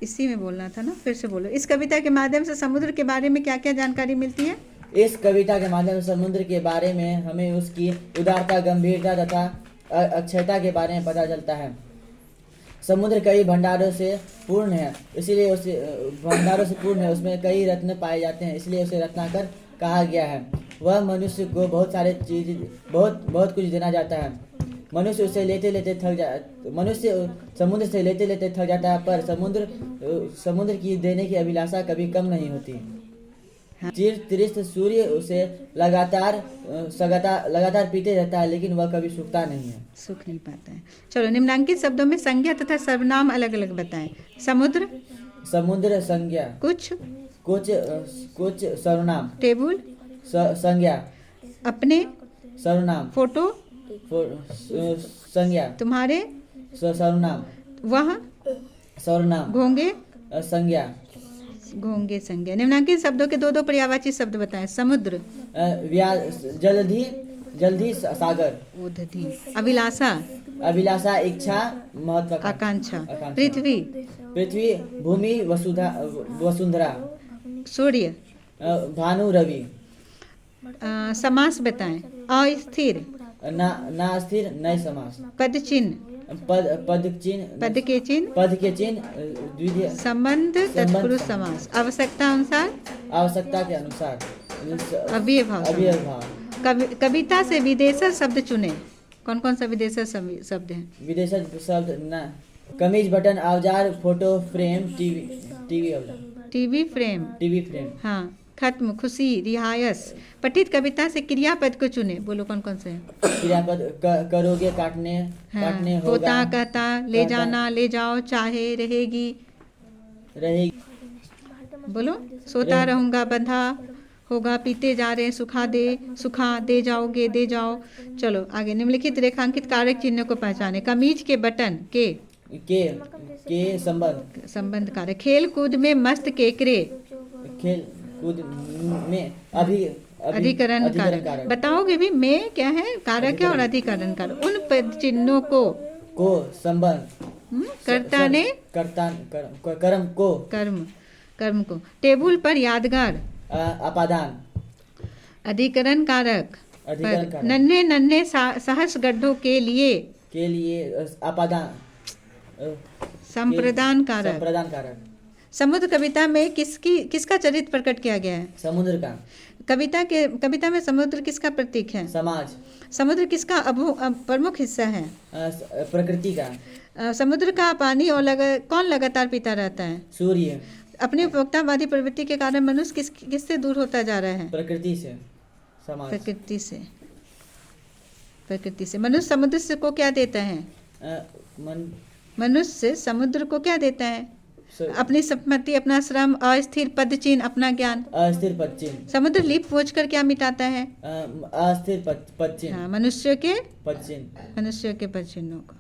इसी में बोलना था ना, फिर से बोलो। इस कविता के माध्यम से समुद्र के बारे में क्या क्या जानकारी मिलती है? इस कविता के माध्यम से समुद्र के बारे में हमें उसकी उदारता, गंभीरता तथा अक्षयता के बारे में पता चलता है। समुद्र कई भंडारों से पूर्ण है, इसलिए उसे भंडारों से पूर्ण है, उसमें कई रत्न पाए जाते हैं, इसलिए उसे रत्नाकर कहा गया है। वह मनुष्य को बहुत सारे चीज बहुत कुछ देना चाहता है। मनुष्य समुद्र से लेते लेते थक जाता है, पर समुद्र की देने की अभिलाषा कभी कम नहीं होती। चिर तिरिस्त सूर्य उसे लगातार पीते रहता है, लेकिन वह कभी सूखता नहीं है, सूख नहीं पाता है। चलो, निम्नांकित शब्दों में संज्ञा तथा सर्वनाम अलग अलग बताएं। समुद्र संज्ञा, कुछ सर्वनाम। टेबल संज्ञा, अपने सर्वनाम। फोटो संज्ञा, तुम्हारे सर्वनाम। वह सर्वनाम। घोंगे संज्ञा। घोंगे संज्ञा। निम्नांकित शब्दों के दो पर्यायवाची शब्द बताएं। समुद्र जल्दी सागर। ओदधि। अभिलाषा इच्छा, आकांक्षा। पृथ्वी भूमि, वसुंधरा। सूर्य भानु, रवि। समास बताएं। अस्थिर, ना स्थिर, नए समास। पद चिन्ह, पद के चिन्ह, द्वितीय संबंध तत्पुरुष समास। आवश्यकता के अनुसार। अव्ययभाव। कविता से विदेशज शब्द चुने। कौन कौन सा विदेशज शब्द है? विदेशज शब्द ना, कमीज, बटन, औजार, फोटो फ्रेम, टीवी फ्रेम। हाँ। खत्म, खुशी, रिहायस। पठित कविता से क्रियापद को चुने। बोलो कौन कौन से हैं? क्रियापद करोगे, काटने, होगा, होता, कहता, ले जाना, ले जाओ, चाहे, रहेगी। बोलो। सोता रहूंगा, बंधा होगा, पीते जा रहे, सुखा दे जाओगे, दे जाओ। चलो आगे। निम्नलिखित रेखांकित कारक चिन्ह को पहचाने। कमीज के बटन के संबंध कारक। खेल कूद में मस्त केकरे। खेल कूद में अधिकरण कारक। बताओगे भी में क्या है? कारक है और अधिकरण कारक। उन पद चिन्हों को संबंध कर्ता ने कर्म को। टेबुल पर यादगार, अपादान। अधिकरण कारक। नन्हे सहस गड्ढों के लिए अपादान। संप्रदान कारक। समुद्र कविता में किसका चरित्र प्रकट किया गया है? समुद्र का। कविता में समुद्र किसका प्रतीक है? समाज। समुद्र किसका प्रमुख हिस्सा है? प्रकृति का। समुद्र का पानी और कौन लगातार पीता रहता है? सूर्य। अपनी उपभोक्तावादी प्रवृत्ति के कारण मनुष्य किससे दूर होता जा रहा है? प्रकृति से। समाज। प्रकृति से। मनुष्य समुद्र को क्या देता है? मनुष्य समुद्र को क्या देता है? अपनी संपत्ति, अपना श्रम, अस्थिर पद चिन्ह, अपना ज्ञान। अस्थिर पद चिन्ह। समुद्र लीप पोछ कर क्या मिटाता है? अस्थिर पद चिन्ह। मनुष्य के पद चिन्ह। पद चिन्हों को।